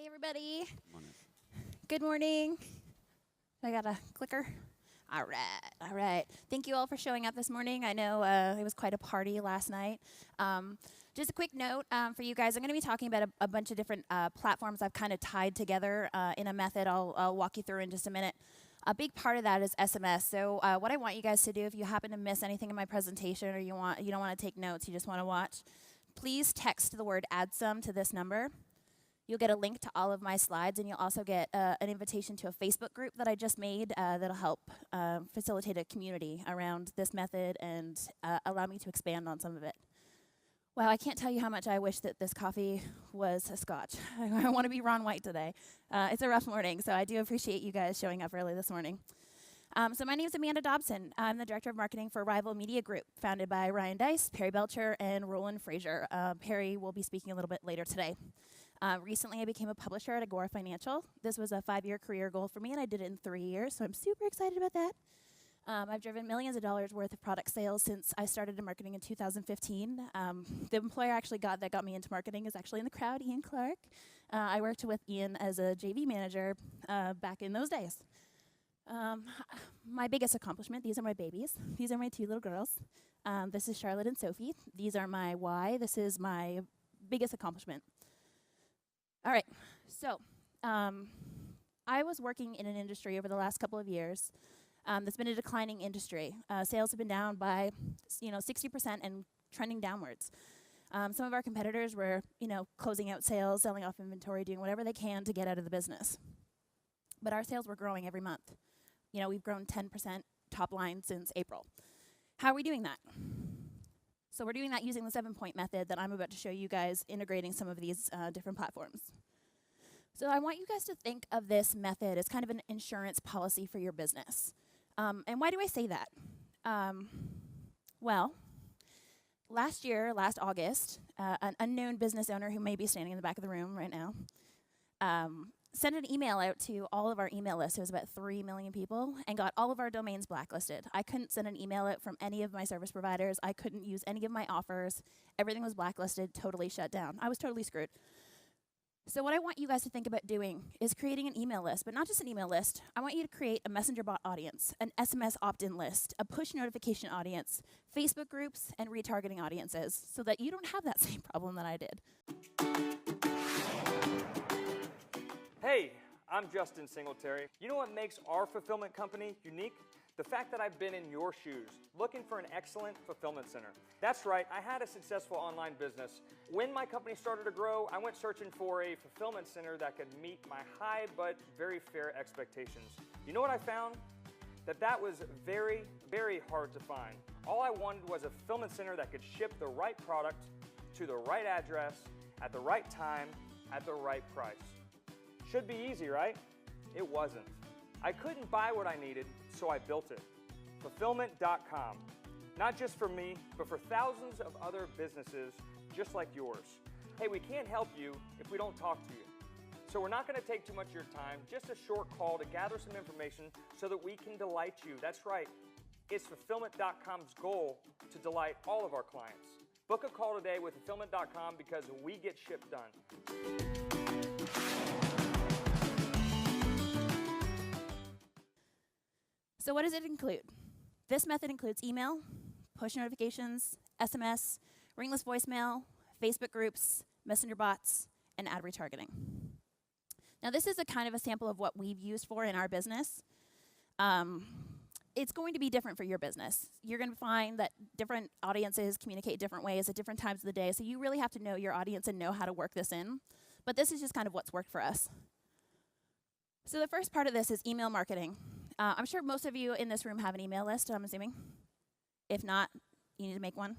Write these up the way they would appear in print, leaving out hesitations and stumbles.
everybody. Good morning. I got a clicker. All right. Thank you all for showing up this morning. I know it was quite a party last night. Just a quick note for you guys. I'm going to be talking about a bunch of different platforms I've kind of tied together in a method I'll walk you through in just a minute. A big part of that is SMS. So what I want you guys to do, if you happen to miss anything in my presentation or you don't want to take notes, you just want to watch, please text the word AdSum to this number. You'll get a link to all of my slides, and you'll also get an invitation to a Facebook group that I just made that'll help facilitate a community around this method and allow me to expand on some of it. Wow, I can't tell you how much I wish that this coffee was a Scotch. I want to be Ron White today. It's a rough morning, so I do appreciate you guys showing up early this morning. So my name is Amanda Dobson. I'm the Director of Marketing for Rival Media Group, founded by Ryan Dice, Perry Belcher, and Roland Frazier. Perry will be speaking a little bit later today. Recently, I became a publisher at Agora Financial. This was a 5-year career goal for me, and I did it in 3 years, so I'm super excited about that. I've driven millions of dollars worth of product sales since I started in marketing in 2015. The employer that got me into marketing is actually in the crowd, Ian Clark. I worked with Ian as a JV manager back in those days. My biggest accomplishment, these are my babies. These are my 2 little girls. This is Charlotte and Sophie. These are my why. This is my biggest accomplishment. All right, so I was working in an industry over the last couple of years that's been a declining industry. Sales have been down by 60% and trending downwards. Some of our competitors were closing out sales, selling off inventory, doing whatever they can to get out of the business. But our sales were growing every month. We've grown 10% top line since April. How are we doing that? So we're doing that using the 7-point method that I'm about to show you guys, integrating some of these different platforms. So I want you guys to think of this method as kind of an insurance policy for your business. And why do I say that? Well, last August, an unknown business owner who may be standing in the back of the room right now sent an email out to all of our email lists. It was about 3 million people, and got all of our domains blacklisted. I couldn't send an email out from any of my service providers. I couldn't use any of my offers. Everything was blacklisted, totally shut down. I was totally screwed. So what I want you guys to think about doing is creating an email list, but not just an email list. I want you to create a messenger bot audience, an SMS opt-in list, a push notification audience, Facebook groups, and retargeting audiences, so that you don't have that same problem that I did. Hey, I'm Justin Singletary. You know what makes our fulfillment company unique? The fact that I've been in your shoes, looking for an excellent fulfillment center. That's right, I had a successful online business. When my company started to grow, I went searching for a fulfillment center that could meet my high but very fair expectations. You know what I found? That was very, very hard to find. All I wanted was a fulfillment center that could ship the right product to the right address, at the right time, at the right price. Should be easy, right? It wasn't. I couldn't buy what I needed, so I built it. Fulfillment.com. Not just for me, but for thousands of other businesses just like yours. Hey, we can't help you if we don't talk to you. So we're not going to take too much of your time, just a short call to gather some information so that we can delight you. That's right. It's Fulfillment.com's goal to delight all of our clients. Book a call today with Fulfillment.com because we get ship done. So what does it include? This method includes email, push notifications, SMS, ringless voicemail, Facebook groups, messenger bots, and ad retargeting. Now this is a kind of a sample of what we've used for in our business. It's going to be different for your business. You're going to find that different audiences communicate different ways at different times of the day, so you really have to know your audience and know how to work this in. But this is just kind of what's worked for us. So the first part of this is email marketing. I'm sure most of you in this room have an email list, I'm assuming. If not, you need to make one.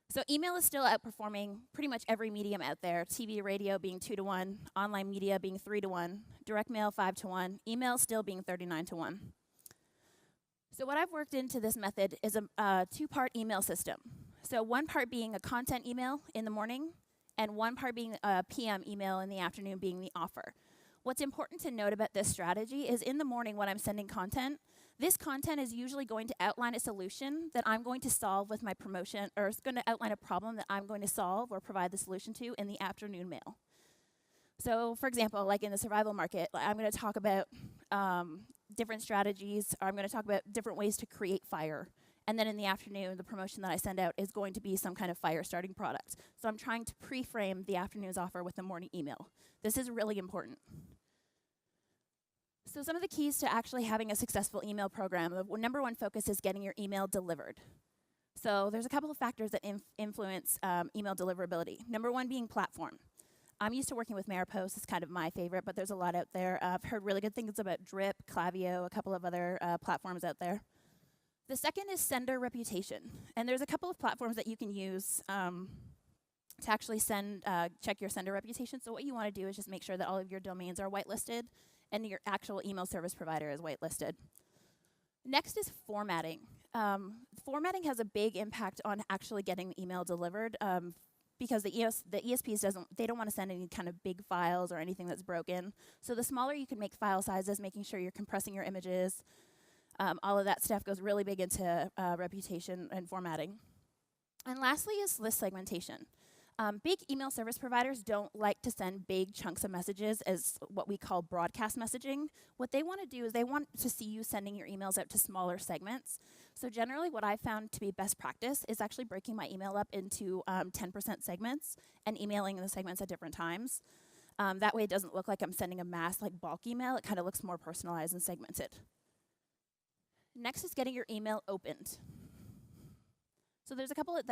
So email is still outperforming pretty much every medium out there, TV, radio being 2-to-1, online media being 3-to-1, direct mail 5-to-1, email still being 39-to-1. So what I've worked into this method is a 2-part email system. So one part being a content email in the morning, and one part being a PM email in the afternoon being the offer. What's important to note about this strategy is in the morning when I'm sending content, this content is usually going to outline a solution that I'm going to solve with my promotion, or it's going to outline a problem that I'm going to solve or provide the solution to in the afternoon mail. So for example, like in the survival market, I'm going to talk about different strategies, or I'm going to talk about different ways to create fire. And then in the afternoon, the promotion that I send out is going to be some kind of fire starting product. So I'm trying to pre-frame the afternoon's offer with the morning email. This is really important. So some of the keys to actually having a successful email program, the number one focus is getting your email delivered. So there's a couple of factors that influence email deliverability. Number one being platform. I'm used to working with Maripost. It's kind of my favorite, but there's a lot out there. I've heard really good things about Drip, Klaviyo, a couple of other platforms out there. The second is sender reputation. And there's a couple of platforms that you can use to actually check your sender reputation. So what you want to do is just make sure that all of your domains are whitelisted and your actual email service provider is whitelisted. Next is formatting. Formatting has a big impact on actually getting the email delivered because the ESPs they don't want to send any kind of big files or anything that's broken. So the smaller you can make file sizes, making sure you're compressing your images, all of that stuff goes really big into reputation and formatting. And lastly is list segmentation. Big email service providers don't like to send big chunks of messages as what we call broadcast messaging. What they want to do is they want to see you sending your emails out to smaller segments. So generally what I found to be best practice is actually breaking my email up into 10% segments and emailing the segments at different times. That way it doesn't look like I'm sending a mass like bulk email. It kind of looks more personalized and segmented. Next is getting your email opened. So there's a couple of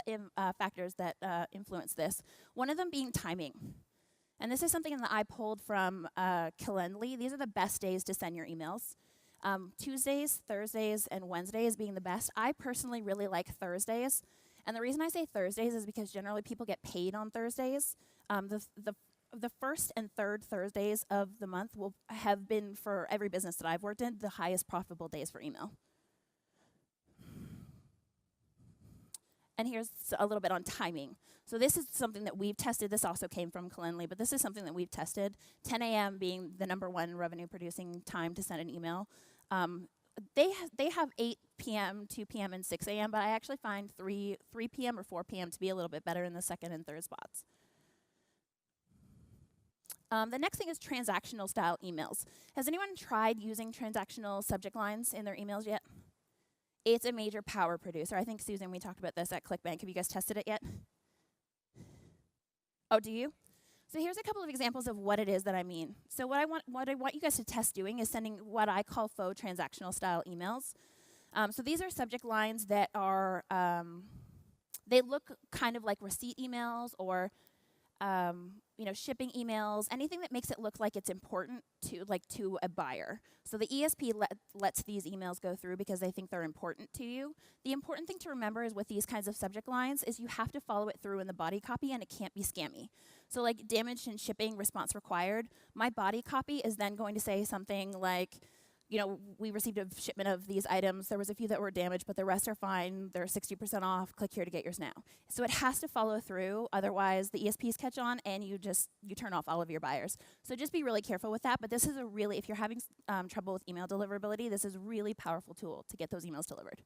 factors that influence this. One of them being timing. And this is something that I pulled from Calendly. These are the best days to send your emails. Tuesdays, Thursdays, and Wednesdays being the best. I personally really like Thursdays. And the reason I say Thursdays is because generally people get paid on Thursdays. The first and third Thursdays of the month will have been, for every business that I've worked in, the highest profitable days for email. And here's a little bit on timing. So this is something that we've tested. This also came from Calendly, but this is something that we've tested. 10 a.m. being the number one revenue-producing time to send an email. They have 8 p.m., 2 p.m., and 6 a.m., but I actually find 3 p.m. or 4 p.m. to be a little bit better in the second and third spots. The next thing is transactional style emails. Has anyone tried using transactional subject lines in their emails yet? It's a major power producer. I think, Susan, we talked about this at ClickBank. Have you guys tested it yet? Oh, do you? So here's a couple of examples of what it is that I mean. So what I want you guys to test doing is sending what I call faux transactional style emails. So these are subject lines that are, they look kind of like receipt emails or shipping emails, anything that makes it look like it's important to a buyer. So the ESP lets these emails go through because they think they're important to you. The important thing to remember is with these kinds of subject lines is you have to follow it through in the body copy and it can't be scammy. So like damaged in shipping, response required, my body copy is then going to say something like, we received a shipment of these items. There was a few that were damaged, but the rest are fine. They're 60% off. Click here to get yours now. So it has to follow through. Otherwise, the ESPs catch on, and you turn off all of your buyers. So just be really careful with that. But this is if you're having trouble with email deliverability, this is a really powerful tool to get those emails delivered.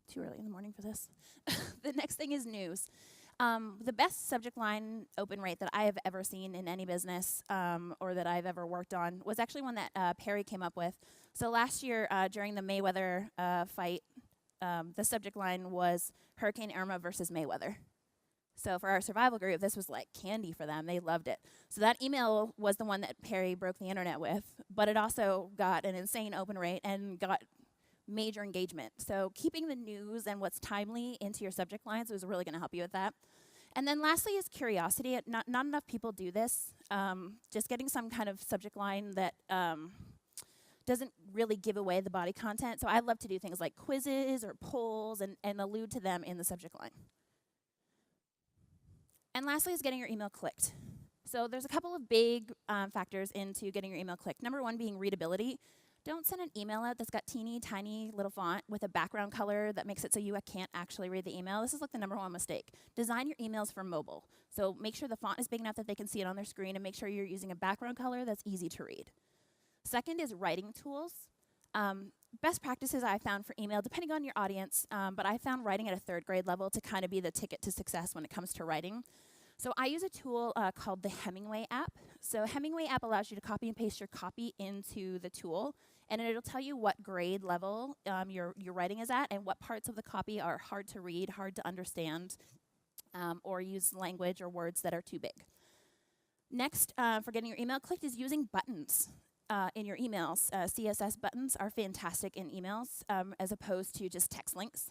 Too early in the morning for this. The next thing is news. The best subject line open rate that I have ever seen in any business or that I've ever worked on was actually one that Perry came up with. So last year during the Mayweather fight, the subject line was Hurricane Irma versus Mayweather. So for our survival group, this was like candy for them. They loved it. So that email was the one that Perry broke the internet with, but it also got an insane open rate and got major engagement. So keeping the news and what's timely into your subject lines is really going to help you with that. And then lastly is curiosity. Not enough people do this. Just getting some kind of subject line that doesn't really give away the body content. So I love to do things like quizzes or polls and allude to them in the subject line. And lastly is getting your email clicked. So there's a couple of big factors into getting your email clicked. Number one being readability. Don't send an email out that's got teeny tiny little font with a background color that makes it so you can't actually read the email. This is like the number one mistake. Design your emails for mobile. So make sure the font is big enough that they can see it on their screen and make sure you're using a background color that's easy to read. Second is writing tools. Best practices I found for email, depending on your audience, but I found writing at a 3rd grade level to kind of be the ticket to success when it comes to writing. So I use a tool called the Hemingway app. So Hemingway app allows you to copy and paste your copy into the tool, and it'll tell you what grade level your writing is at and what parts of the copy are hard to read, hard to understand, or use language or words that are too big. Next, for getting your email clicked is using buttons in your emails. CSS buttons are fantastic in emails as opposed to just text links.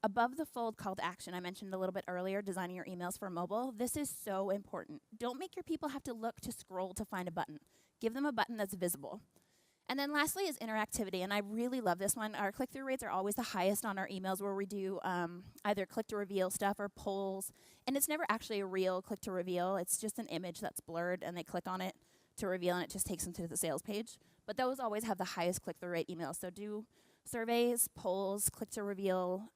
Above the fold call to action, I mentioned a little bit earlier, designing your emails for mobile. This is so important. Don't make your people have to look to scroll to find a button. Give them a button that's visible. And then lastly is interactivity, and I really love this one. Our click-through rates are always the highest on our emails where we do either click-to-reveal stuff or polls, and it's never actually a real click-to-reveal. It's just an image that's blurred, and they click on it to reveal, and it just takes them to the sales page. But those always have the highest click-through rate emails, so do surveys, polls, click-to-reveal,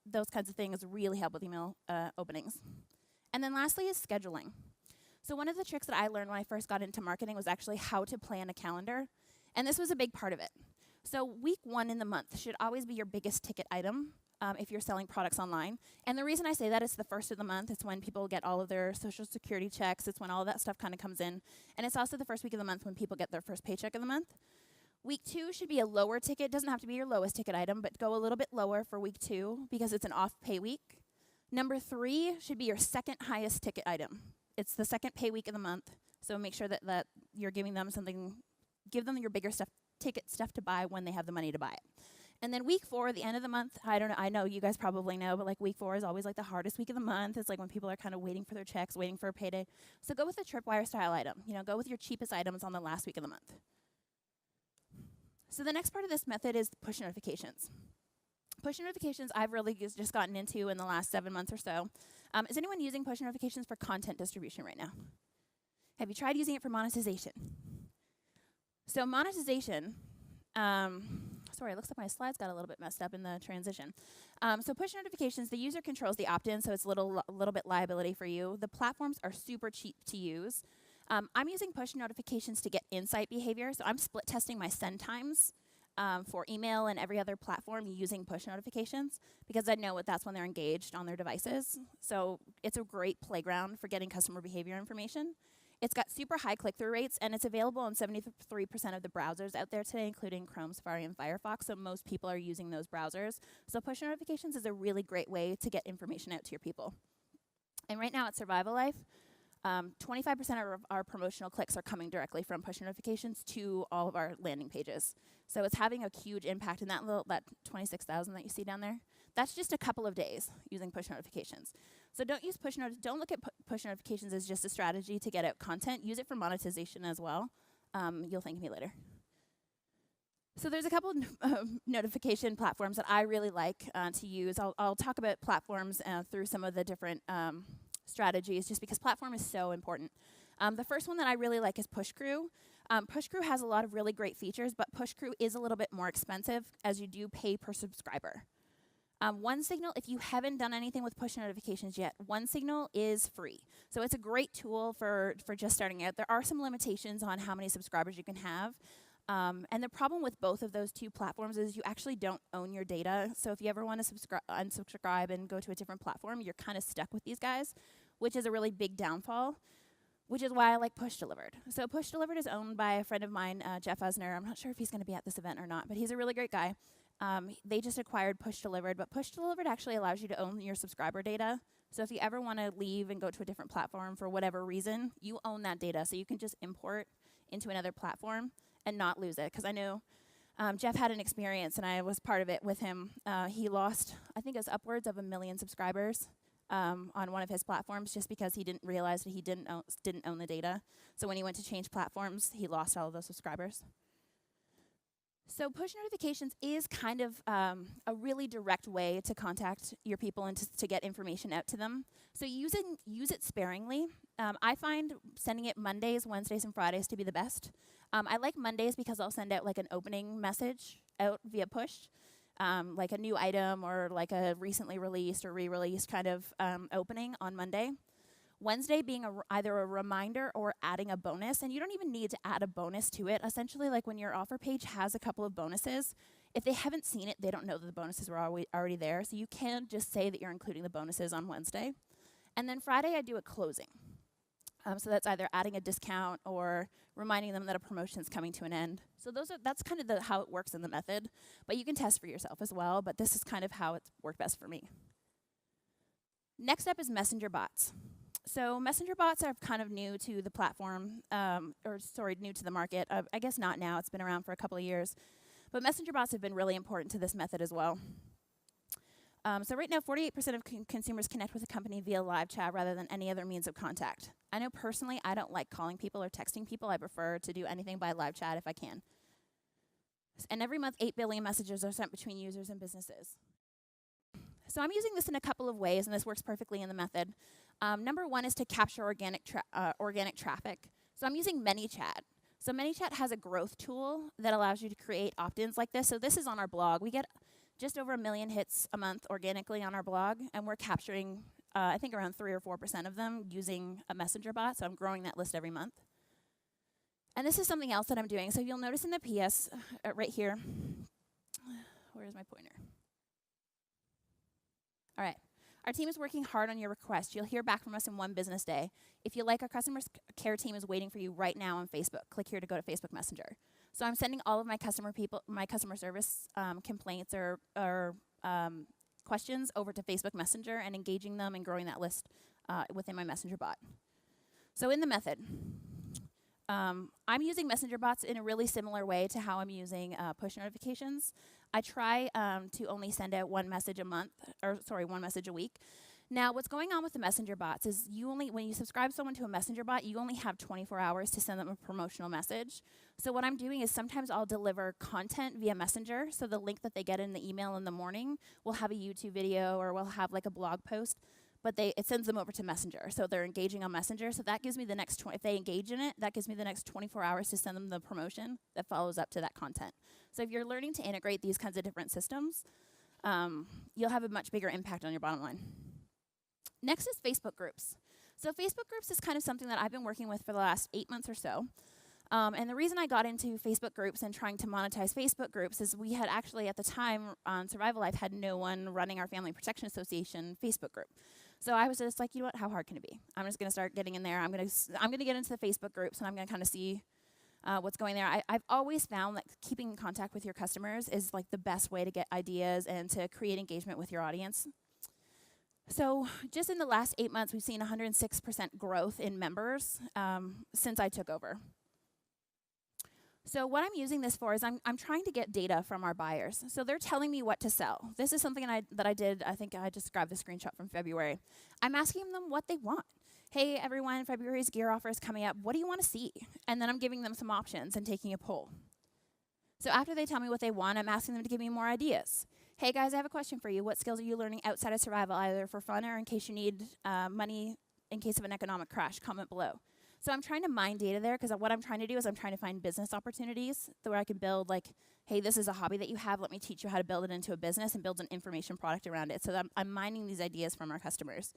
those kinds of things really help with email openings. And then lastly is scheduling. So one of the tricks that I learned when I first got into marketing was actually how to plan a calendar. And this was a big part of it. So week 1 in the month should always be your biggest ticket item if you're selling products online. And the reason I say that is the first of the month. It's when people get all of their social security checks. It's when all of that stuff kind of comes in. And it's also the first week of the month when people get their first paycheck of the month. Week 2 should be a lower ticket. It doesn't have to be your lowest ticket item, but go a little bit lower for week 2 because it's an off-pay week. Number 3 should be your second highest ticket item. It's the second pay week of the month. So make sure that you're giving them something. Give them your bigger ticket stuff to buy when they have the money to buy it. And then week 4, the end of the month, I don't know, I know you guys probably know, but like week 4 is always like the hardest week of the month. It's like when people are kind of waiting for their checks, waiting for a payday. So go with a tripwire style item. Go with your cheapest items on the last week of the month. So the next part of this method is push notifications. Push notifications I've really just gotten into in the last 7 months or so. Is anyone using push notifications for content distribution right now? Have you tried using it for monetization? So monetization, sorry, it looks like my slides got a little bit messed up in the transition. So push notifications, the user controls the opt-in, so it's a little bit liability for you. The platforms are super cheap to use. I'm using push notifications to get insight behavior, so I'm split testing my send times for email and every other platform using push notifications because I know that's when they're engaged on their devices. So it's a great playground for getting customer behavior information. It's got super high click-through rates, and it's available on 73% of the browsers out there today, including Chrome, Safari, and Firefox, so most people are using those browsers. So push notifications is a really great way to get information out to your people. And right now at Survival Life, 25% of our promotional clicks are coming directly from push notifications to all of our landing pages. So it's having a huge impact in that 26,000 that you see down there. That's just a couple of days using push notifications. So don't use don't look at push notifications as just a strategy to get out content. Use it for monetization as well. You'll thank me later. So there's a couple notification platforms that I really like to use. I'll talk about platforms through some of the different strategies just because platform is so important. The first one that I really like is PushCrew. PushCrew has a lot of really great features, but PushCrew is a little bit more expensive as you do pay per subscriber. OneSignal, if you haven't done anything with push notifications yet, OneSignal is free. So it's a great tool for just starting out. There are some limitations on how many subscribers you can have. And the problem with both of those two platforms is you actually don't own your data. So if you ever want to unsubscribe and go to a different platform, you're kind of stuck with these guys, which is a really big downfall, which is why I like Push Delivered. So Push Delivered is owned by a friend of mine, Jeff Usner. I'm not sure if he's going to be at this event or not, but he's a really great guy. They just acquired Push Delivered, but Push Delivered actually allows you to own your subscriber data. So if you ever want to leave and go to a different platform for whatever reason, you own that data. So you can just import into another platform and not lose it. Because I know Jeff had an experience, and I was part of it with him. He lost, I think it was upwards of 1 million subscribers on one of his platforms just because he didn't realize that he didn't own the data. So when he went to change platforms, he lost all of those subscribers. So push notifications is kind of a really direct way to contact your people and to get information out to them. So use it sparingly. I find sending it Mondays, Wednesdays, and Fridays to be the best. I like Mondays because I'll send out like an opening message out via push, like a new item or like a recently released or re-released kind of opening on Monday. Wednesday being either a reminder or adding a bonus, and you don't even need to add a bonus to it. Essentially, like when your offer page has a couple of bonuses, if they haven't seen it, they don't know that the bonuses were already there, so you can just say that you're including the bonuses on Wednesday. And then Friday, I do a closing. So that's either adding a discount or reminding them that a promotion is coming to an end. So that's kind of how it works in the method, but you can test for yourself as well, but this is kind of how it's worked best for me. Next up is messenger bots. So messenger bots are kind of new to the platform, new to the market. I guess not now, it's been around for a couple of years. But messenger bots have been really important to this method as well. So right now, 48% of consumers connect with a company via live chat rather than any other means of contact. I know personally, I don't like calling people or texting people. I prefer to do anything by live chat if I can. And every month, 8 billion messages are sent between users and businesses. So I'm using this in a couple of ways, and this works perfectly in the method. Number one is to capture organic traffic. So I'm using ManyChat. So ManyChat has a growth tool that allows you to create opt-ins like this. So this is on our blog. We get just over 1 million hits a month organically on our blog, and we're capturing, I think, around 3 or 4% of them using a messenger bot. So I'm growing that list every month. And this is something else that I'm doing. So you'll notice in the PS right here, where's my pointer? All right. Our team is working hard on your request. You'll hear back from us in 1 business day. If you like, our customer care team is waiting for you right now on Facebook. Click here to go to Facebook Messenger. So I'm sending all of my customer service complaints or questions over to Facebook Messenger and engaging them and growing that list within my Messenger bot. So in the method, I'm using messenger bots in a really similar way to how I'm using push notifications. I try to only send out 1 message a month, 1 message a week. Now, what's going on with the messenger bots is when you subscribe someone to a messenger bot, you only have 24 hours to send them a promotional message. So what I'm doing is sometimes I'll deliver content via messenger. So the link that they get in the email in the morning will have a YouTube video or will have like a blog post, but it sends them over to Messenger. So they're engaging on Messenger. So that gives me the next, if they engage in it, that gives me the next 24 hours to send them the promotion that follows up to that content. So if you're learning to integrate these kinds of different systems, you'll have a much bigger impact on your bottom line. Next is Facebook groups. So Facebook groups is kind of something that I've been working with for the last 8 months or so. And the reason I got into Facebook groups and trying to monetize Facebook groups is we had actually, at the time on Survival Life, had no one running our Family Protection Association Facebook group. So I was just like, you know what, how hard can it be? I'm just going to start getting in there. I'm going to get into the Facebook groups, and I'm going to kind of see what's going there. I've always found that keeping in contact with your customers is like the best way to get ideas and to create engagement with your audience. So just in the last 8 months, we've seen 106% growth in members since I took over. So what I'm using this for is I'm trying to get data from our buyers. So they're telling me what to sell. This is something that I did. I think I just grabbed the screenshot from February. I'm asking them what they want. Hey, everyone, February's gear offer is coming up. What do you want to see? And then I'm giving them some options and taking a poll. So after they tell me what they want, I'm asking them to give me more ideas. Hey, guys, I have a question for you. What skills are you learning outside of survival, either for fun or in case you need money in case of an economic crash? Comment below. So I'm trying to mine data there because what I'm trying to do is I'm trying to find business opportunities where I can build like, hey, this is a hobby that you have. Let me teach you how to build it into a business and build an information product around it. So that I'm mining these ideas from our customers.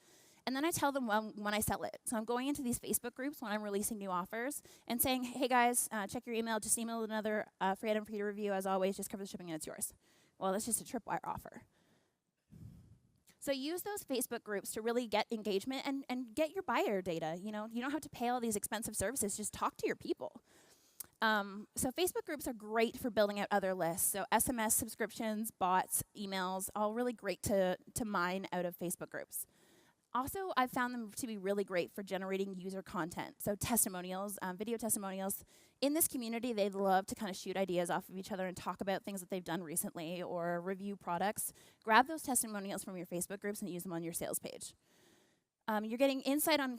And then I tell them when I sell it. So I'm going into these Facebook groups when I'm releasing new offers and saying, hey, guys, check your email. Just email another free item for you to review. As always, just cover the shipping and it's yours. Well, that's just a tripwire offer. So use those Facebook groups to really get engagement and get your buyer data. You know, you don't have to pay all these expensive services. Just talk to your people. So Facebook groups are great for building out other lists. So SMS subscriptions, bots, emails, all really great to mine out of Facebook groups. Also, I've found them to be really great for generating user content. So testimonials, video testimonials. In this community, they love to kind of shoot ideas off of each other and talk about things that they've done recently or review products. Grab those testimonials from your Facebook groups and use them on your sales page. You're getting insight on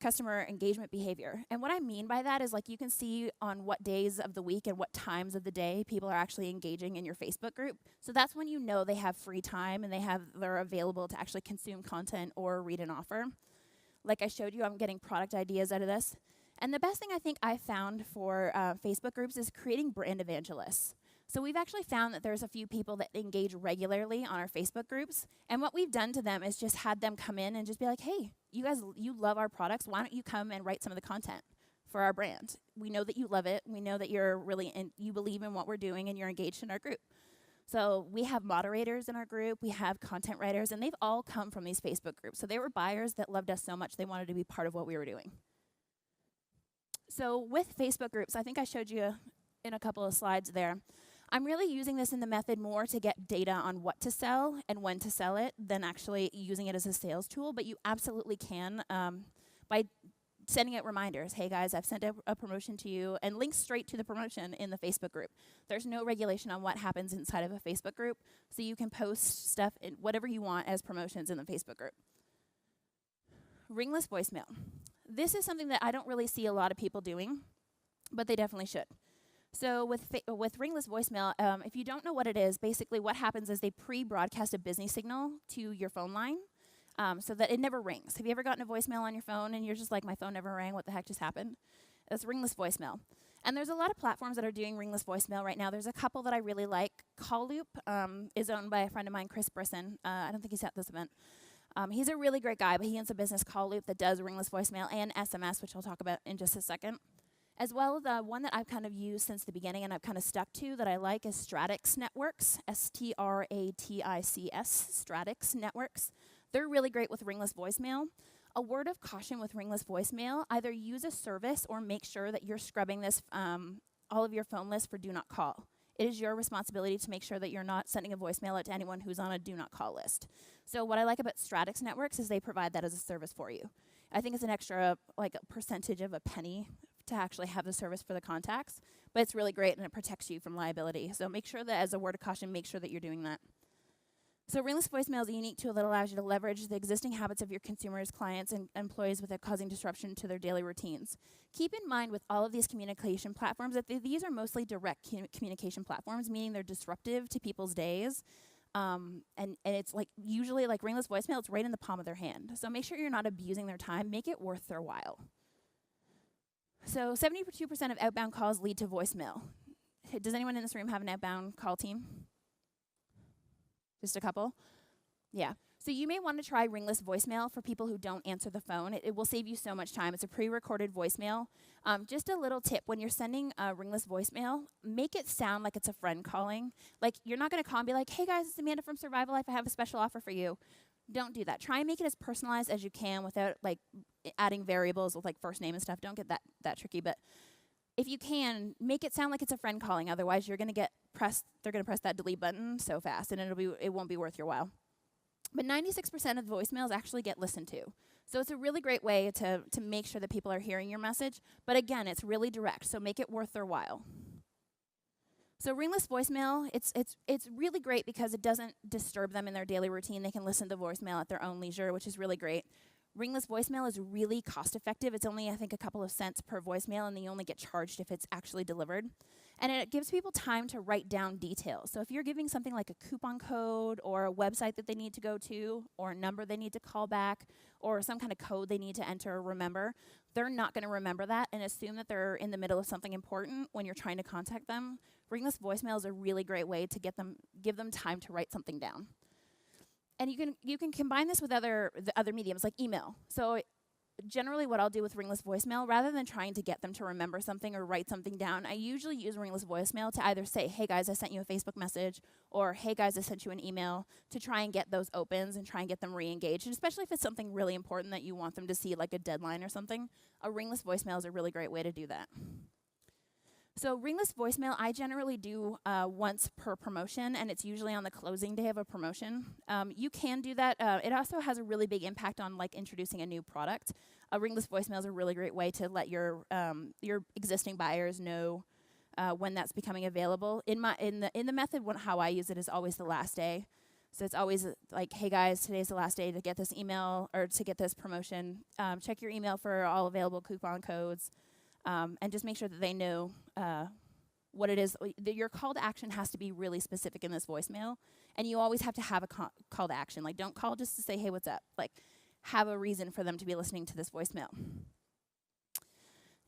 customer engagement behavior. And what I mean by that is like you can see on what days of the week and what times of the day people are actually engaging in your Facebook group. So that's when you know they have free time and they're available to actually consume content or read an offer. Like I showed you, I'm getting product ideas out of this. And the best thing I think I found for Facebook groups is creating brand evangelists. So we've actually found that there's a few people that engage regularly on our Facebook groups. And what we've done to them is just had them come in and just be like, hey, you guys, you love our products. Why don't you come and write some of the content for our brand? We know that you love it. We know that you're you believe in what we're doing and you're engaged in our group. So we have moderators in our group. We have content writers, and they've all come from these Facebook groups. So they were buyers that loved us so much they wanted to be part of what we were doing. So with Facebook groups, I think I showed you in a couple of slides there. I'm really using this in the method more to get data on what to sell and when to sell it than actually using it as a sales tool, but you absolutely can by sending out reminders. Hey guys, I've sent a promotion to you, and links straight to the promotion in the Facebook group. There's no regulation on what happens inside of a Facebook group, so you can post stuff, in whatever you want as promotions in the Facebook group. Ringless voicemail. This is something that I don't really see a lot of people doing, but they definitely should. So with ringless voicemail, if you don't know what it is, basically what happens is they pre-broadcast a busy signal to your phone line so that it never rings. Have you ever gotten a voicemail on your phone and you're just like, my phone never rang, what the heck just happened? It's ringless voicemail. And there's a lot of platforms that are doing ringless voicemail right now. There's a couple that I really like. Call Loop is owned by a friend of mine, Chris Brisson. I don't think he's at this event. He's a really great guy, but he owns a business, Call Loop, that does ringless voicemail and SMS, which I'll talk about in just a second. As well, the one that I've kind of used since the beginning and I've kind of stuck to that I like is Stratix Networks, S-T-R-A-T-I-C-S, Stratix Networks. They're really great with ringless voicemail. A word of caution with ringless voicemail, either use a service or make sure that you're scrubbing this, all of your phone lists for do not call. It is your responsibility to make sure that you're not sending a voicemail out to anyone who's on a do not call list. So what I like about Stratix Networks is they provide that as a service for you. I think it's an extra, like a percentage of a penny to actually have the service for the contacts, but it's really great and it protects you from liability. So make sure that as a word of caution, make sure that you're doing that. So ringless voicemail is a unique tool that allows you to leverage the existing habits of your consumers, clients, and employees without causing disruption to their daily routines. Keep in mind with all of these communication platforms that these are mostly direct communication platforms, meaning they're disruptive to people's days. And it's like usually like ringless voicemail, it's right in the palm of their hand. So make sure you're not abusing their time. Make it worth their while. So 72% of outbound calls lead to voicemail. Does anyone in this room have an outbound call team? Just a couple? Yeah. So you may want to try ringless voicemail for people who don't answer the phone. It will save you so much time. It's a pre-recorded voicemail. Just a little tip, when you're sending a ringless voicemail, make it sound like it's a friend calling. Like, you're not going to call and be like, hey guys, it's Amanda from Survival Life. I have a special offer for you. Don't do that. Try and make it as personalized as you can without like adding variables with like first name and stuff. Don't get that tricky, but if you can, make it sound like it's a friend calling. Otherwise, you're going to get they're going to press that delete button so fast, and it won't be worth your while. But 96% of the voicemails actually get listened to. So it's a really great way to make sure that people are hearing your message. But again, it's really direct, so make it worth their while. So ringless voicemail, it's really great because it doesn't disturb them in their daily routine. They can listen to voicemail at their own leisure, which is really great. Ringless voicemail is really cost effective. It's only, I think, a couple of cents per voicemail, and you only get charged if it's actually delivered. And it gives people time to write down details. So if you're giving something like a coupon code or a website that they need to go to or a number they need to call back or some kind of code they need to enter or remember, they're not going to remember that and assume that they're in the middle of something important when you're trying to contact them. Ringless voicemail is a really great way to give them time to write something down. And you can combine this with other mediums like email. So generally what I'll do with ringless voicemail, rather than trying to get them to remember something or write something down, I usually use ringless voicemail to either say, hey guys, I sent you a Facebook message, or hey guys, I sent you an email, to try and get those opens and try and get them re-engaged. And especially if it's something really important that you want them to see, like a deadline or something, a ringless voicemail is a really great way to do that. So ringless voicemail, I generally do once per promotion, and it's usually on the closing day of a promotion. You can do that. It also has a really big impact on like introducing a new product. A ringless voicemail is a really great way to let your existing buyers know when that's becoming available. In the method, how I use it is always the last day. So it's always like, hey guys, today's the last day to get this email or to get this promotion. Check your email for all available coupon codes. And just make sure that they know what it is. Your call to action has to be really specific in this voicemail, and you always have to have a call to action. Like, don't call just to say, hey, what's up? Like, have a reason for them to be listening to this voicemail.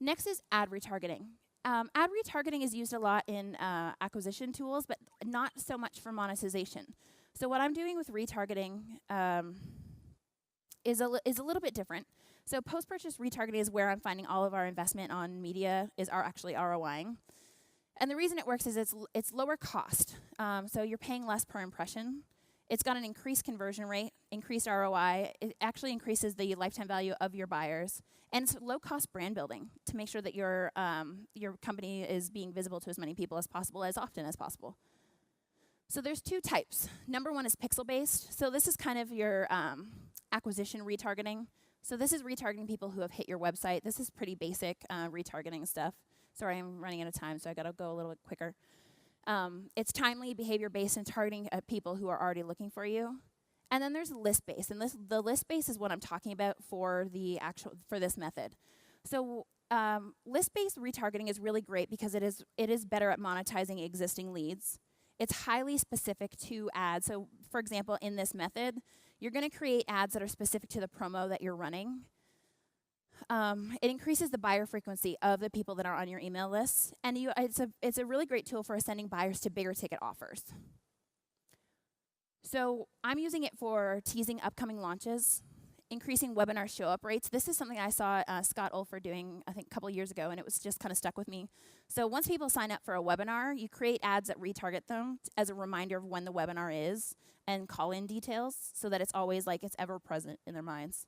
Next is ad retargeting. Ad retargeting is used a lot in acquisition tools, but not so much for monetization. So what I'm doing with retargeting is a little bit different. So post-purchase retargeting is where I'm finding all of our investment on media is actually ROIing. And the reason it works is it's lower cost. So you're paying less per impression. It's got an increased conversion rate, increased ROI. It actually increases the lifetime value of your buyers. And it's low-cost brand building to make sure that your company is being visible to as many people as possible, as often as possible. So there's two types. Number one is pixel-based. So this is kind of your acquisition retargeting. So this is retargeting people who have hit your website. This is pretty basic retargeting stuff. Sorry, I'm running out of time, so I gotta go a little bit quicker. It's timely, behavior-based, and targeting people who are already looking for you. And then there's list-based, and the list-based is what I'm talking about for this method. So list-based retargeting is really great because it is better at monetizing existing leads. It's highly specific to ads. So, for example, in this method, you're going to create ads that are specific to the promo that you're running. It increases the buyer frequency of the people that are on your email list, and it's a really great tool for sending buyers to bigger ticket offers. So I'm using it for teasing upcoming launches, increasing webinar show-up rates. This is something I saw Scott Olfer doing, I think, a couple years ago, and it was just kind of stuck with me. So once people sign up for a webinar, you create ads that retarget them as a reminder of when the webinar is, and call-in details so that it's always like it's ever present in their minds.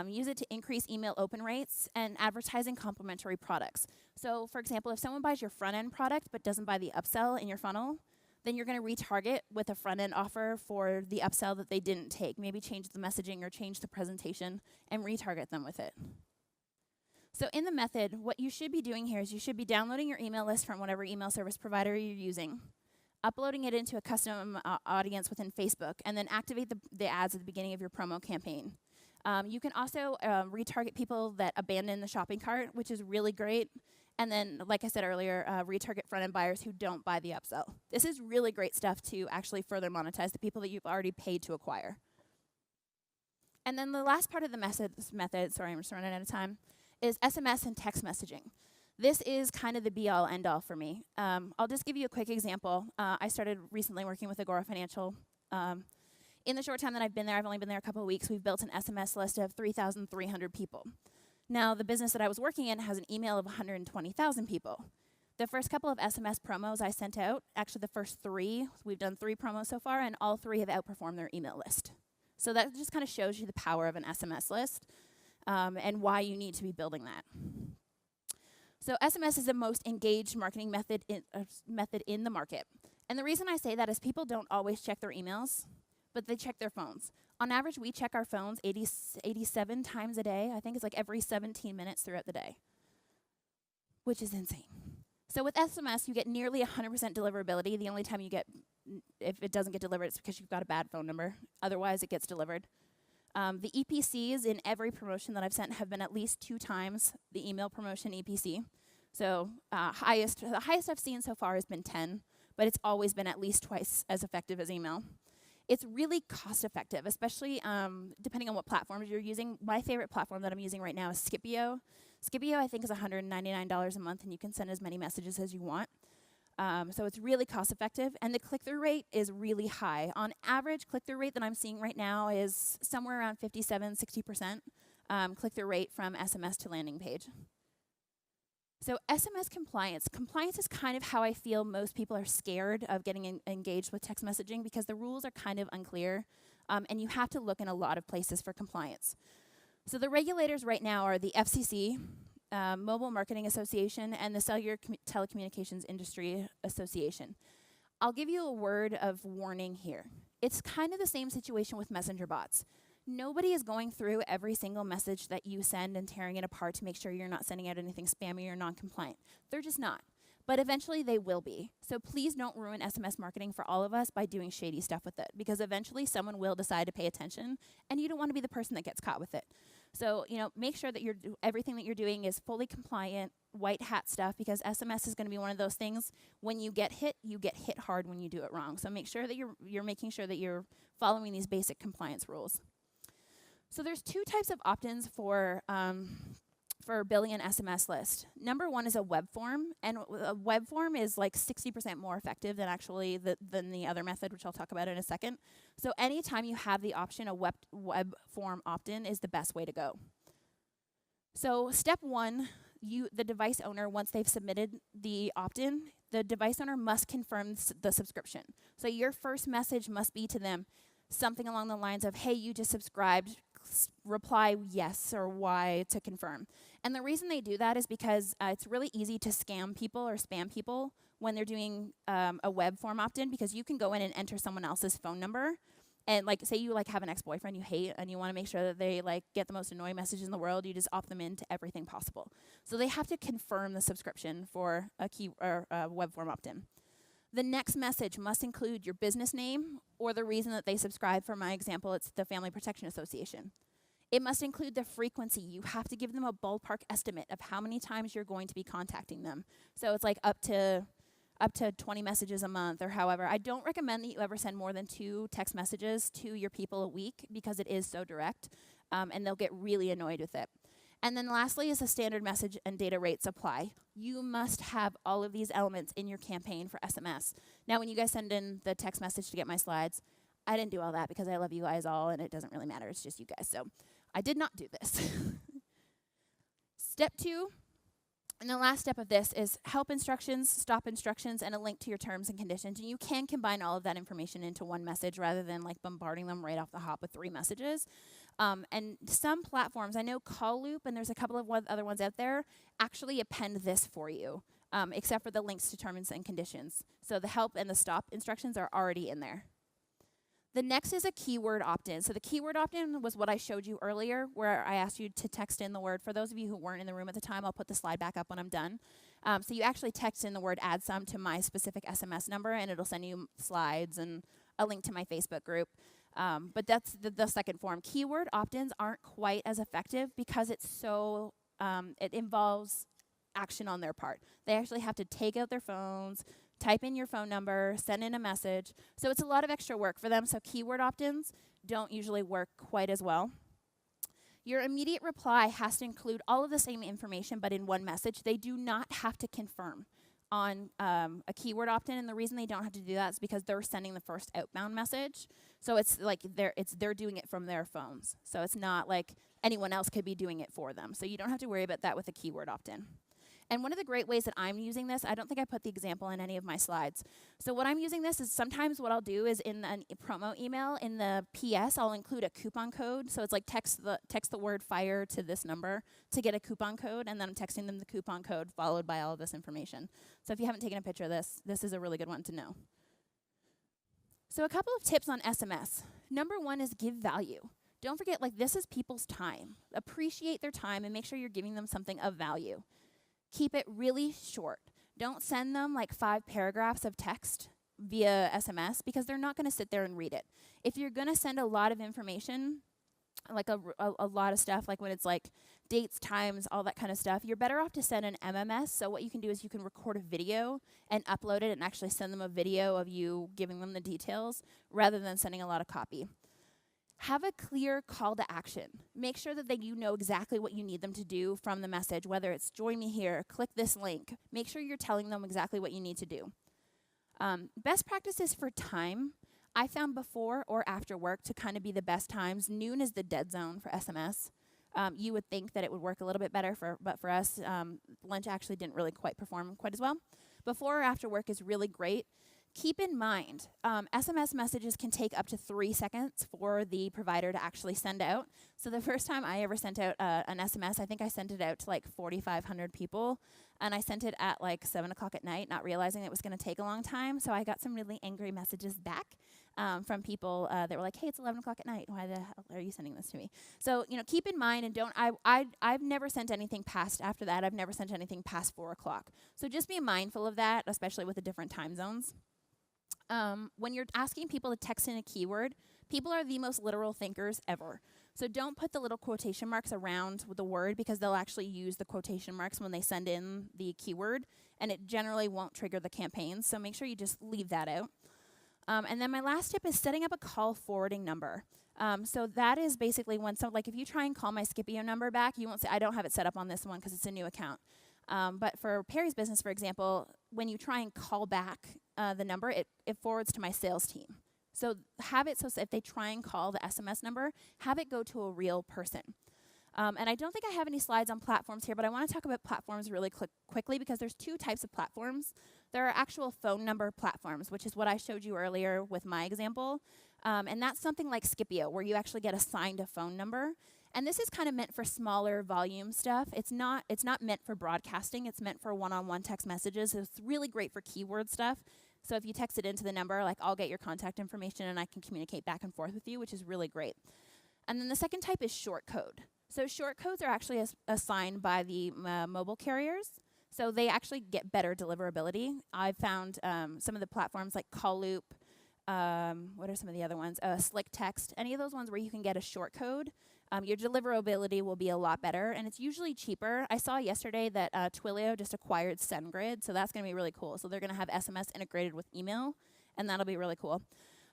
Use it to increase email open rates and advertising complementary products. So, for example, if someone buys your front-end product but doesn't buy the upsell in your funnel, then you're going to retarget with a front-end offer for the upsell that they didn't take. Maybe change the messaging or change the presentation and retarget them with it. So in the method, what you should be doing here is you should be downloading your email list from whatever email service provider you're using, uploading it into a custom audience within Facebook, and then activate the ads at the beginning of your promo campaign. You can also retarget people that abandon the shopping cart, which is really great. And then, like I said earlier, retarget front-end buyers who don't buy the upsell. This is really great stuff to actually further monetize the people that you've already paid to acquire. And then the last part of the method, sorry, I'm just running out of time, is SMS and text messaging. This is kind of the be-all, end-all for me. I'll just give you a quick example. I started recently working with Agora Financial. In the short time that I've been there, I've only been there a couple of weeks, we've built an SMS list of 3,300 people. Now, the business that I was working in has an email of 120,000 people. The first couple of SMS promos I sent out, actually the first 3, we've done 3 promos so far, and all 3 have outperformed their email list. So that just kind of shows you the power of an SMS list and why you need to be building that. So SMS is the most engaged marketing method in the market. And the reason I say that is people don't always check their emails, but they check their phones. On average, we check our phones 87 times a day. I think it's like every 17 minutes throughout the day, which is insane. So with SMS, you get nearly 100% deliverability. The only time you get, if it doesn't get delivered, it's because you've got a bad phone number. Otherwise, it gets delivered. The EPCs in every promotion that I've sent have been at least 2 times the email promotion EPC. So the highest I've seen so far has been 10, but it's always been at least twice as effective as email. It's really cost effective, especially depending on what platforms you're using. My favorite platform that I'm using right now is Scipio. Scipio, I think, is $199 a month, and you can send as many messages as you want. So it's really cost effective, and the click-through rate is really high. On average, click-through rate that I'm seeing right now is somewhere around 57–60% click-through rate from SMS to landing page. So SMS compliance. Compliance is kind of how I feel most people are scared of getting engaged with text messaging because the rules are kind of unclear, and you have to look in a lot of places for compliance. So the regulators right now are the FCC, Mobile Marketing Association, and the Cellular Telecommunications Industry Association. I'll give you a word of warning here. It's kind of the same situation with messenger bots. Nobody is going through every single message that you send and tearing it apart to make sure you're not sending out anything spammy or non-compliant. They're just not. But eventually they will be. So please don't ruin SMS marketing for all of us by doing shady stuff with it, because eventually someone will decide to pay attention, and you don't want to be the person that gets caught with it. So, make sure that everything that you're doing is fully compliant, white hat stuff, because SMS is going to be one of those things. When you get hit hard when you do it wrong. So make sure that you're making sure that you're following these basic compliance rules. So there's 2 types of opt-ins for for building an SMS list. Number one is a web form, and a web form is like 60% more effective than actually than the other method, which I'll talk about in a second. So anytime you have the option, a web form opt-in is the best way to go. So step one, the device owner, once they've submitted the opt-in, the device owner must confirm the subscription. So your first message must be to them something along the lines of, hey, you just subscribed, reply yes or Y to confirm. And the reason they do that is because it's really easy to scam people or spam people when they're doing a web form opt-in, because you can go in and enter someone else's phone number. And like, say you like have an ex-boyfriend you hate and you want to make sure that they like get the most annoying messages in the world, you just opt them into everything possible. So they have to confirm the subscription for a web form opt-in. The next message must include your business name or the reason that they subscribe. For my example, it's the Family Protection Association. It must include the frequency. You have to give them a ballpark estimate of how many times you're going to be contacting them. So it's like up to 20 messages a month or however. I don't recommend that you ever send more than 2 text messages to your people a week because it is so direct, and they'll get really annoyed with it. And then lastly is the standard message and data rates apply. You must have all of these elements in your campaign for SMS. Now, when you guys send in the text message to get my slides, I didn't do all that because I love you guys all and it doesn't really matter. It's just you guys. So I did not do this. Step 2. And the last step of this is help instructions, stop instructions, and a link to your terms and conditions. And you can combine all of that information into one message rather than like bombarding them right off the hop with 3 messages. And some platforms, I know Call Loop, and there's a couple of other ones out there, actually append this for you, except for the links to terms and conditions. So the help and the stop instructions are already in there. The next is a keyword opt-in. So the keyword opt-in was what I showed you earlier, where I asked you to text in the word. For those of you who weren't in the room at the time, I'll put the slide back up when I'm done. So you actually text in the word AdSum to my specific SMS number, and it'll send you slides and a link to my Facebook group. But that's the second form. Keyword opt-ins aren't quite as effective because it's so, it involves action on their part. They actually have to take out their phones, type in your phone number, send in a message. So it's a lot of extra work for them. So keyword opt-ins don't usually work quite as well. Your immediate reply has to include all of the same information, but in one message. They do not have to confirm on a keyword opt-in, and the reason they don't have to do that is because they're sending the first outbound message. So it's like they're doing it from their phones. So it's not like anyone else could be doing it for them. So you don't have to worry about that with a keyword opt-in. And one of the great ways that I'm using this, I don't think I put the example in any of my slides. So what I'm using this is sometimes what I'll do is in a promo email, in the PS, I'll include a coupon code. So it's like text the word FIRE to this number to get a coupon code, and then I'm texting them the coupon code followed by all of this information. So if you haven't taken a picture of this, this is a really good one to know. So a couple of tips on SMS. Number 1 is give value. Don't forget, like, this is people's time. Appreciate their time and make sure you're giving them something of value. Keep it really short. Don't send them like 5 paragraphs of text via SMS because they're not going to sit there and read it. If you're going to send a lot of information, like a lot of stuff, like when it's like dates, times, all that kind of stuff, you're better off to send an MMS. So what you can do is you can record a video and upload it and actually send them a video of you giving them the details rather than sending a lot of copy. Have a clear call to action. Make sure that you know exactly what you need them to do from the message, whether it's join me here, click this link. Make sure you're telling them exactly what you need to do. Best practices for time. I found before or after work to kind of be the best times. Noon is the dead zone for SMS. You would think that it would work a little bit better, but for us, lunch actually didn't really quite perform quite as well. Before or after work is really great. Keep in mind, SMS messages can take up to 3 seconds for the provider to actually send out. So the first time I ever sent out an SMS, I think I sent it out to like 4,500 people. And I sent it at like 7 o'clock at night, not realizing it was going to take a long time. So I got some really angry messages back from people that were like, hey, it's 11 o'clock at night. Why the hell are you sending this to me? So, keep in mind, and don't, I've never sent anything past after that. I've never sent anything past 4 o'clock. So just be mindful of that, especially with the different time zones. When you're asking people to text in a keyword, people are the most literal thinkers ever. So don't put the little quotation marks around with the word because they'll actually use the quotation marks when they send in the keyword, and it generally won't trigger the campaign. So make sure you just leave that out. And then my last tip is setting up a call forwarding number. So that is basically when like if you try and call my Scipio number back, you won't say, I don't have it set up on this one because it's a new account. But for Perry's business, for example, when you try and call back the number, it forwards to my sales team. So have it so if they try and call the SMS number, have it go to a real person. And I don't think I have any slides on platforms here, but I want to talk about platforms really quickly because there's two types of platforms. There are actual phone number platforms, which is what I showed you earlier with my example. And that's something like Scipio, where you actually get assigned a phone number. And this is kind of meant for smaller volume stuff. It's not meant for broadcasting. It's meant for one-on-one text messages. It's really great for keyword stuff. So if you text it into the number, like I'll get your contact information and I can communicate back and forth with you, which is really great. And then the second type is short code. So short codes are actually assigned by the mobile carriers. So they actually get better deliverability. I've found some of the platforms like Call Loop, what are some of the other ones? Slick Text, any of those ones where you can get a short code, your deliverability will be a lot better, and it's usually cheaper. I saw yesterday that Twilio just acquired SendGrid, so that's going to be really cool. So they're going to have SMS integrated with email, and that'll be really cool.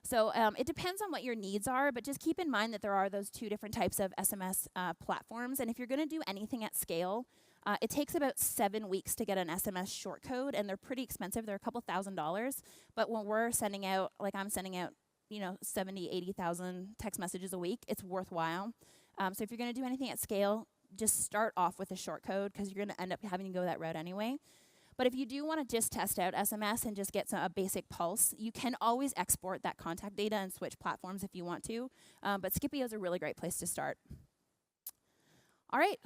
So it depends on what your needs are, but just keep in mind that there are those two different types of SMS platforms, and if you're going to do anything at scale, it takes about 7 weeks to get an SMS short code, and they're pretty expensive. They're a couple $1,000s, but when we're sending out, like I'm sending out, 70, 80,000 text messages a week, it's worthwhile. So if you're going to do anything at scale, just start off with a short code because you're going to end up having to go that route anyway. But if you do want to just test out SMS and just get a basic pulse, you can always export that contact data and switch platforms if you want to. But Scipio is a really great place to start. All right,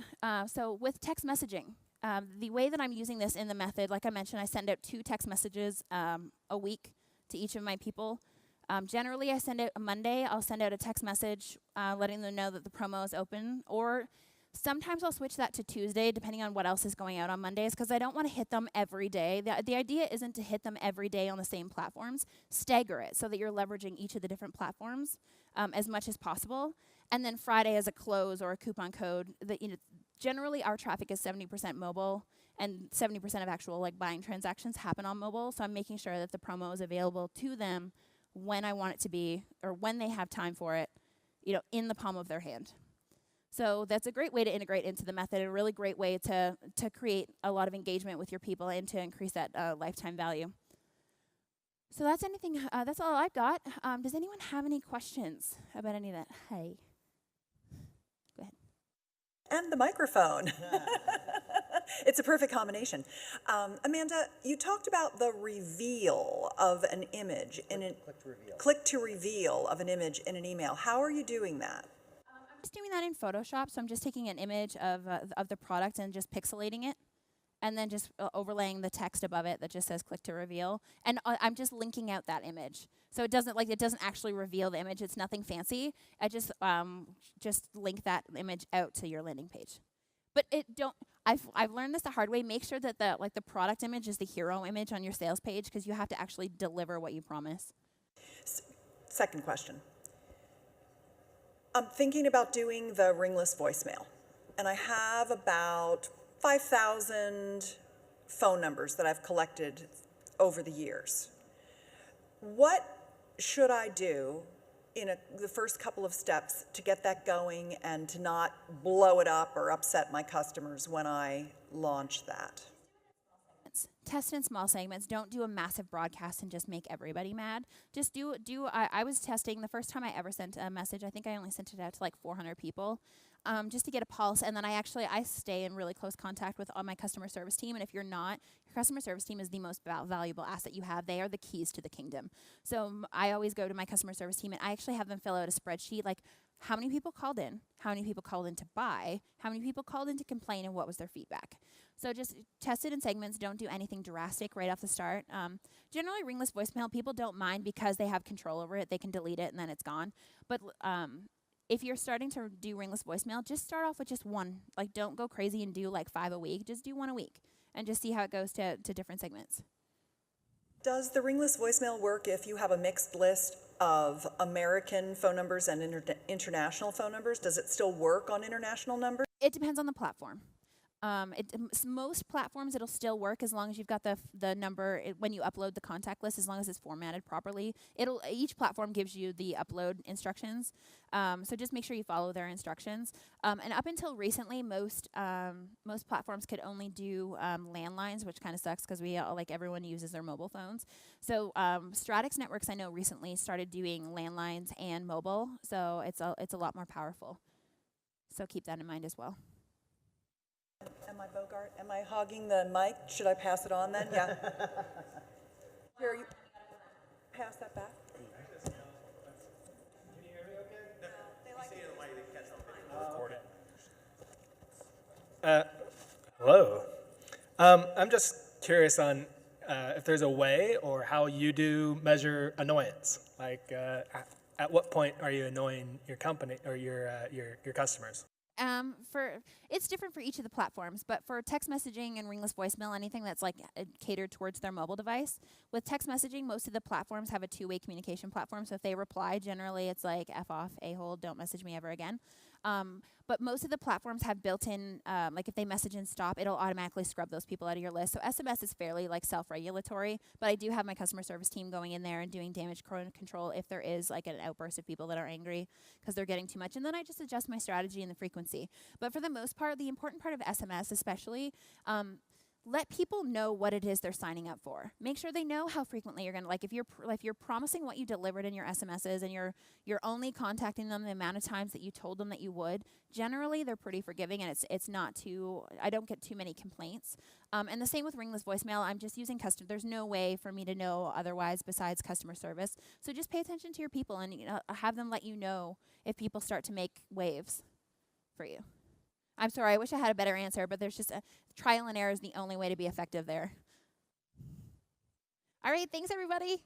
so with text messaging, the way that I'm using this in the method, like I mentioned, I send out 2 text messages a week to each of my people. Generally, I send out a Monday. I'll send out a text message letting them know that the promo is open, or sometimes I'll switch that to Tuesday, depending on what else is going out on Mondays, because I don't want to hit them every day. The idea isn't to hit them every day on the same platforms. Stagger it so that you're leveraging each of the different platforms as much as possible. And then Friday as a close or a coupon code. Generally, our traffic is 70% mobile, and 70% of actual buying transactions happen on mobile. So I'm making sure that the promo is available to them when I want it to be, or when they have time for it, in the palm of their hand. So that's a great way to integrate into the method, a really great way to create a lot of engagement with your people and to increase that lifetime value. So that's all I've got. Does anyone have any questions about any of that? Hey. Go ahead. And the microphone. It's a perfect combination. Amanda, you talked about the reveal of an image click to reveal of an image in an email. How are you doing that? I'm just doing that in Photoshop. So I'm just taking an image of the product and just pixelating it, and then just overlaying the text above it that just says "click to reveal." And I'm just linking out that image, so it doesn't actually reveal the image. It's nothing fancy. I just link that image out to your landing page. But I've learned this the hard way. Make sure that the product image is the hero image on your sales page, because you have to actually deliver what you promise. Second question. I'm thinking about doing the ringless voicemail, and I have about 5,000 phone numbers that I've collected over the years. What should I do in the first couple of steps to get that going and to not blow it up or upset my customers when I launch that? Test in small segments. Don't do a massive broadcast and just make everybody mad. Just I was testing the first time I ever sent a message. I think I only sent it out to 400 people, just to get a pulse. And then I stay in really close contact with all my customer service team. And if you're not, your customer service team is the most valuable asset you have. They are the keys to the kingdom. So I always go to my customer service team, and I actually have them fill out a spreadsheet, how many people called in, how many people called in to buy, how many people called in to complain, and what was their feedback. So just test it in segments. Don't do anything drastic right off the start. Generally, ringless voicemail, people don't mind because they have control over it. They can delete it, and then it's gone. But if you're starting to do ringless voicemail, just start off with just one. Don't go crazy and do 5 a week. Just do 1 a week and just see how it goes to different segments. Does the ringless voicemail work if you have a mixed list of American phone numbers and international phone numbers? Does it still work on international numbers? It depends on the platform. Most platforms, it'll still work as long as you've got the number when you upload the contact list, as long as it's formatted properly. Each platform gives you the upload instructions, so just make sure you follow their instructions. And up until recently, most platforms could only do landlines, which kind of sucks because everyone uses their mobile phones. So Stratix Networks, I know, recently started doing landlines and mobile, so it's a lot more powerful. So keep that in mind as well. Am I Bogart? Am I hogging the mic? Should I pass it on then? Yeah. Here, you pass that back. Can you hear me okay? They like it. Hello. I'm just curious on if there's a way or how you do measure annoyance. Like, at what point are you annoying your company or your customers? It's different for each of the platforms, but for text messaging and ringless voicemail, anything that's catered towards their mobile device, with text messaging, most of the platforms have a two-way communication platform. So if they reply, generally it's like F off, a-hole, don't message me ever again. But most of the platforms have built-in, if they message and stop, it'll automatically scrub those people out of your list. So SMS is fairly self-regulatory, but I do have my customer service team going in there and doing damage control if there is an outburst of people that are angry because they're getting too much. And then I just adjust my strategy and the frequency. But for the most part, the important part of SMS especially, let people know what it is they're signing up for. Make sure they know how frequently you're going to, if you're promising what you delivered in your SMSs and you're only contacting them the amount of times that you told them that you would, generally they're pretty forgiving and it's not too, I don't get too many complaints. And the same with ringless voicemail. I'm just using there's no way for me to know otherwise besides customer service. So just pay attention to your people and have them let you know if people start to make waves for you. I'm sorry, I wish I had a better answer, but there's just trial and error is the only way to be effective there. All right, thanks everybody.